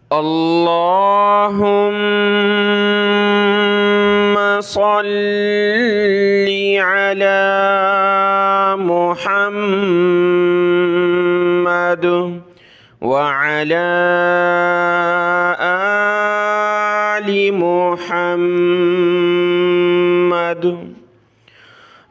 اللهم صل على محمد وعلى آل محمد.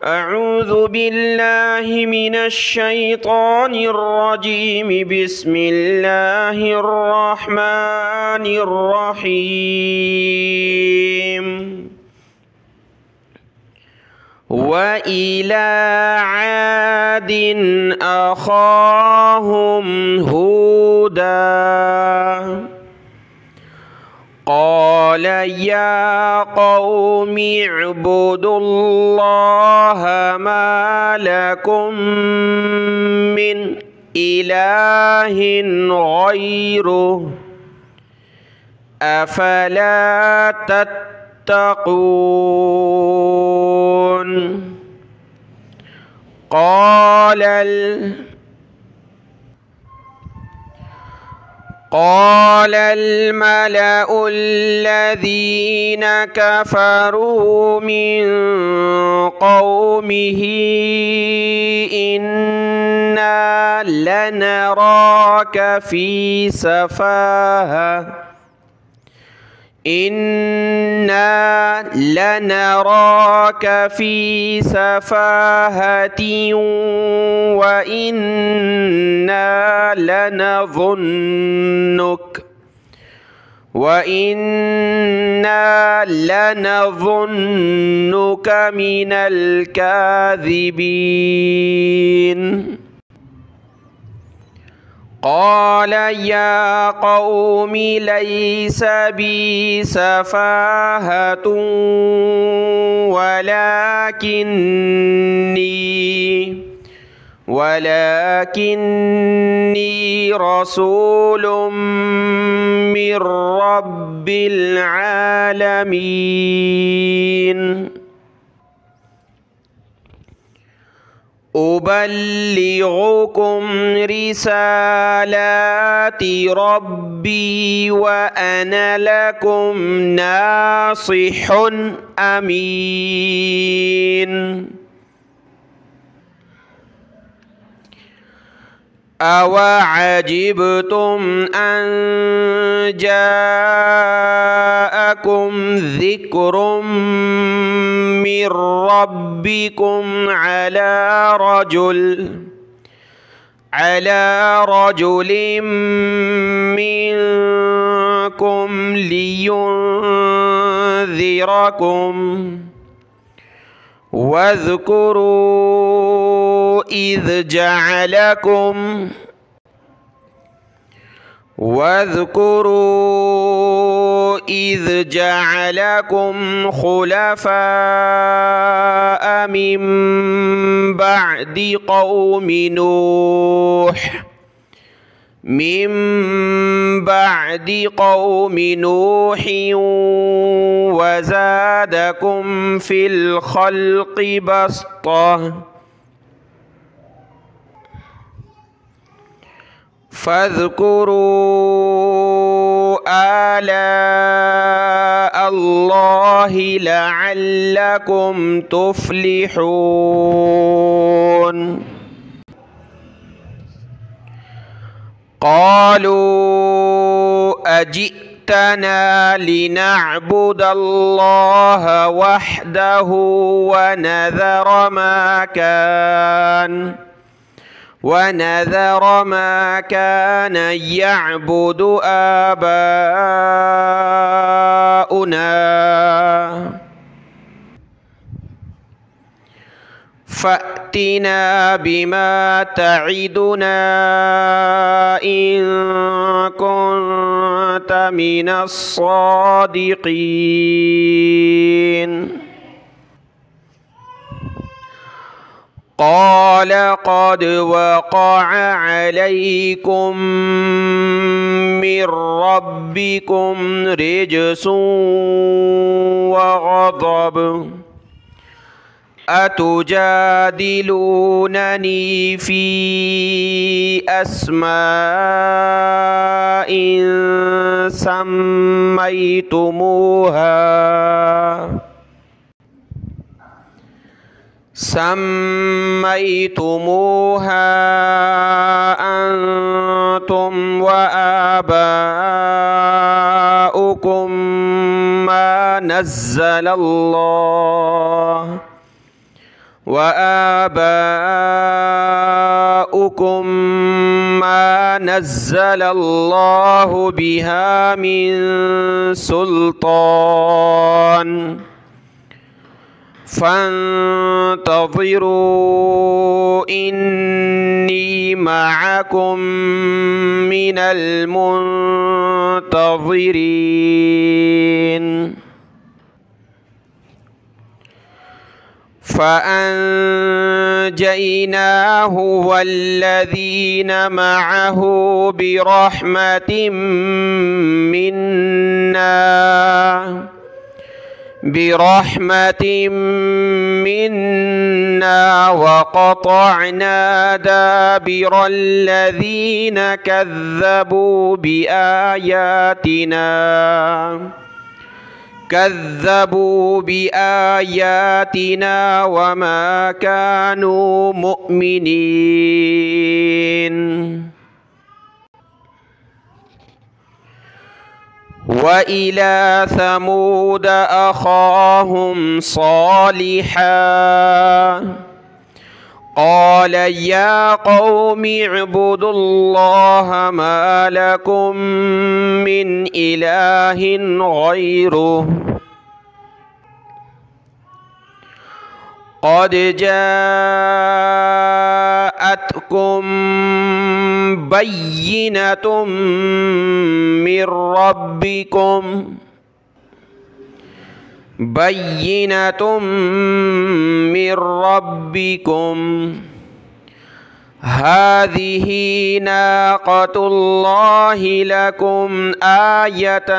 أعوذ بالله من الشيطان الرجيم. بسم الله الرحمن الرحيم. وإلى عاد أخاهم هودا قال يا قوم اعبدوا الله ما لكم من إله غيره أفلا تتقون. قال الملأ الذين كفروا من قومه إنا لنراك في سفاهة وإنا لنظنك من الكاذبين. قال يا قوم ليس بي سفاهة ولكني رسول من رب العالمين. أبلغكم رسالات ربي وأنا لكم ناصح أمين. أوعجبتم أن جاءكم ذكر من ربكم على رجل منكم لينذركم واذكروا إذ جعلكم خلفاء من بعد قوم نوح وزادكم في الخلق بسطة فاذكروا آلاء الله لعلكم تفلحون. قالوا أجئتنا لنعبد الله وحده ونذر ما كان يعبد آباؤنا فأتنا بما تعدنا إن كنت من الصادقين. قال قد وقع عليكم من ربكم رجس وغضب أتجادلونني في أسماء سميتموها أنتم وآباؤكم ما نزل الله بها من سلطان فانتظروا إني معكم من المنتظرين فأنجيناه والذين معه برحمة منا وقطعنا دابر الذين كذبوا بآياتنا وما كانوا مؤمنين. وإلى ثمود أخاهم صالحا قال يا قوم اعبدوا الله ما لكم من إله غيره قد جاءتكم بينة من ربكم هذه ناقة الله لكم آية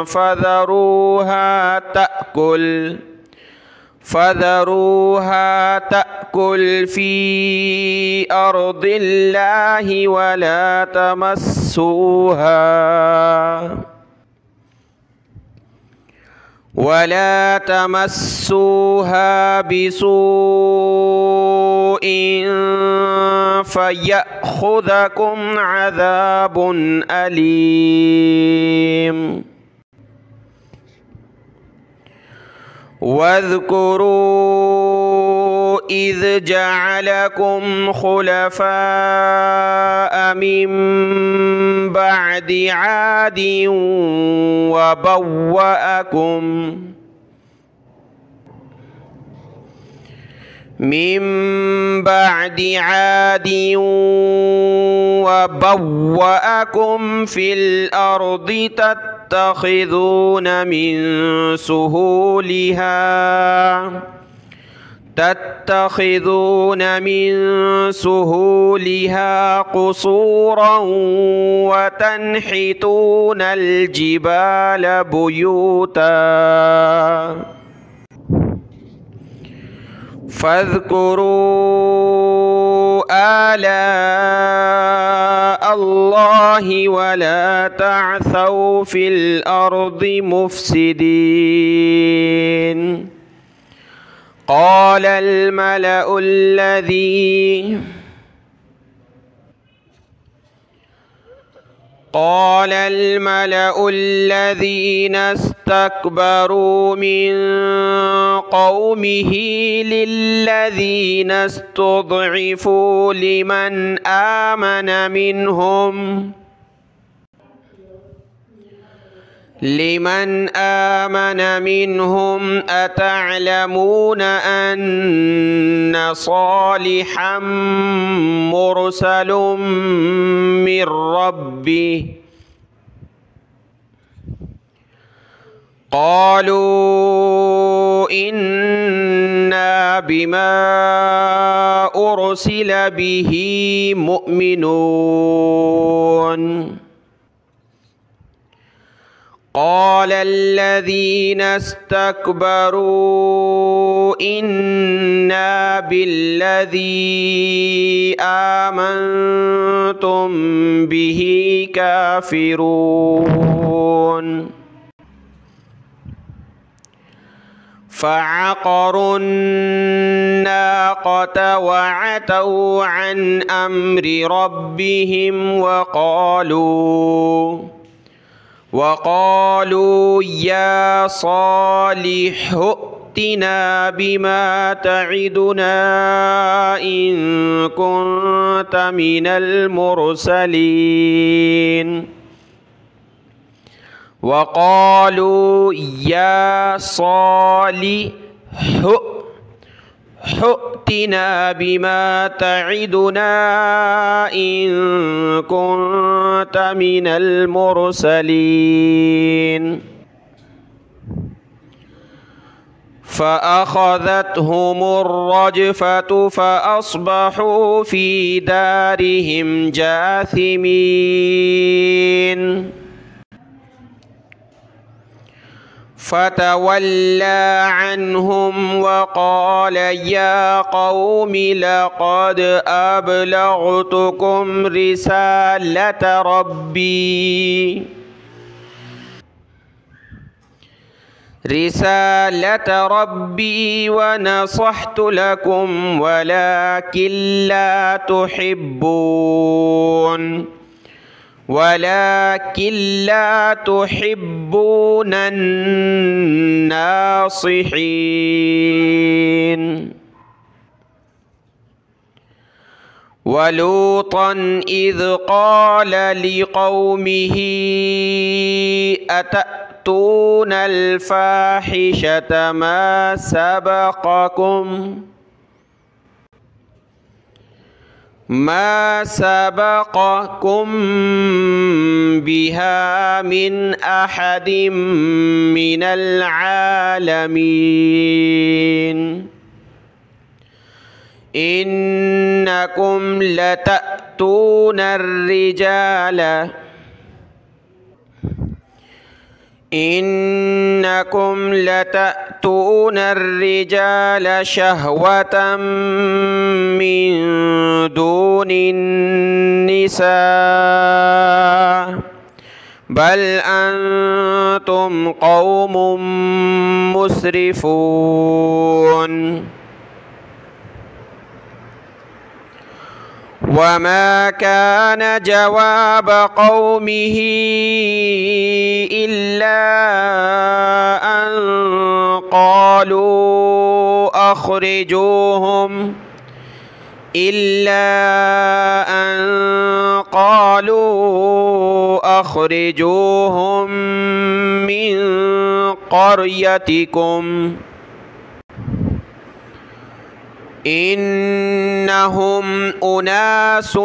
فذروها تأكل في أرض الله ولا تمسوها بسوء فيأخذكم عذاب أليم. واذكروا إذ جعلكم خلفاء من بعد عاد وبوأكم في الأرض تتخذون من سهولها قصورا وتنحتون الجبال بيوتا فاذكروا آلاء الله ولا تعثوا في الأرض مفسدين. قال الملأ الذين استكبروا من قومه للذين استضعفوا لمن آمن منهم أتعلمون أن صالحا مرسل من ربه قالوا إنا بما أرسل به مؤمنون. قال الذين استكبروا إنا بالذي آمنتم به كافرون فعقروا الناقة وعتوا عن أمر ربهم وقالوا يا صالح ائتنا بما تعدنا إن كنت من المرسلين وقالوا يا صالح ائتنا بما تعدنا إن كنت من المرسلين فأخذتهم الرجفة فأصبحوا في دارهم جاثمين فتولى عنهم وقال يا قوم لقد أبلغتكم رسالة ربي ونصحت لكم ولكن لا تحبون الناصحين ولوطا إذ قال لقومه أتأتون الفاحشة ما سبقكم بها من أحد من العالمين إنكم لتأتون الرجال شهوة من دون النساء بل أنتم قوم مسرفون وما كان جواب قومه إلا أن قالوا أخرجوهم من قريتكم إنهم أناس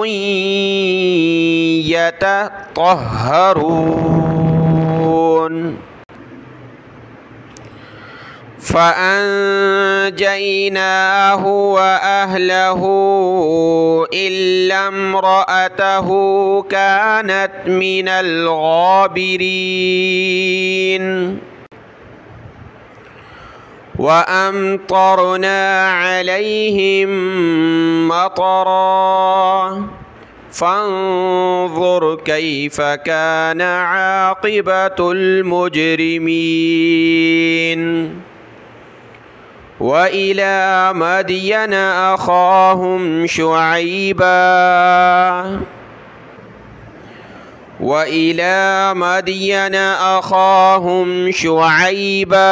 يتطهرون فأنجيناه وأهله إلا امرأته كانت من الغابرين وأمطرنا عليهم مطرا فانظر كيف كان عاقبة المجرمين وإلى مدين أخاهم شعيبا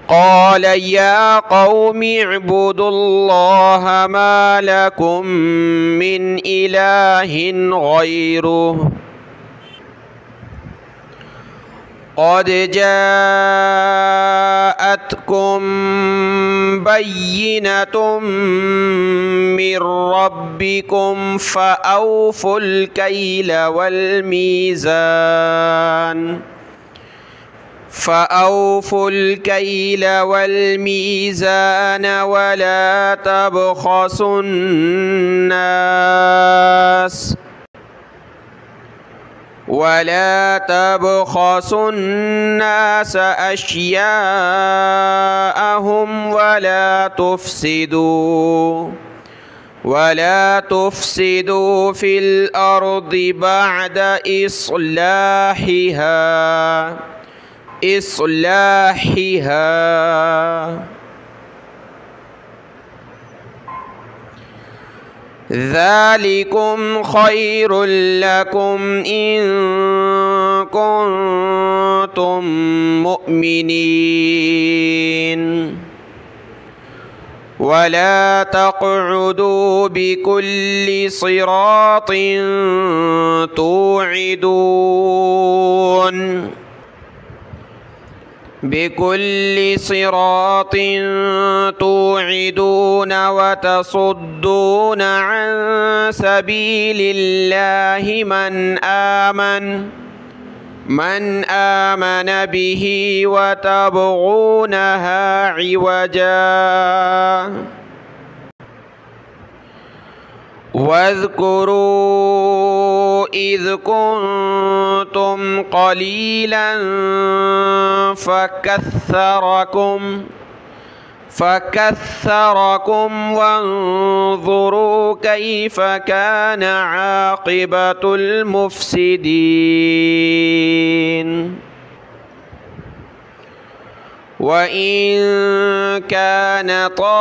قال يا قوم اعبدوا الله ما لكم من إله غيره قد جاءتكم بينة من ربكم فأوفوا الكيل والميزان ولا تبخسوا الناس ولا تبخسوا الناس أشياءهم ولا تفسدوا في الأرض بعد إصلاحها ذلكم خير لكم إن كنتم مؤمنين ولا تقعدوا بكل صراط توعدون وتصدون عن سبيل الله من آمن به وتبغونها عوجا واذكروا إذ كنتم قليلا فكثركم وانظروا كيف كان عاقبة المفسدين وإن كان طائفة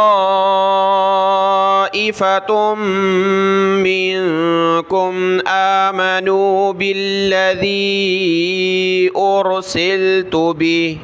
منكم آمنوا بالذي أرسلت به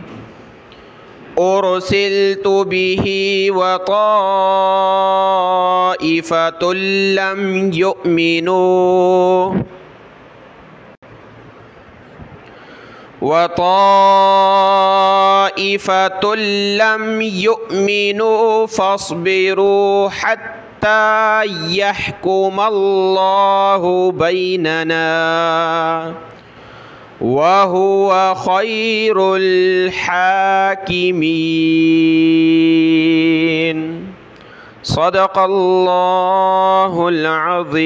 وطائفة لم يؤمنوا فاصبروا حتى يحكم الله بيننا وهو خير الحاكمين. صدق الله العظيم.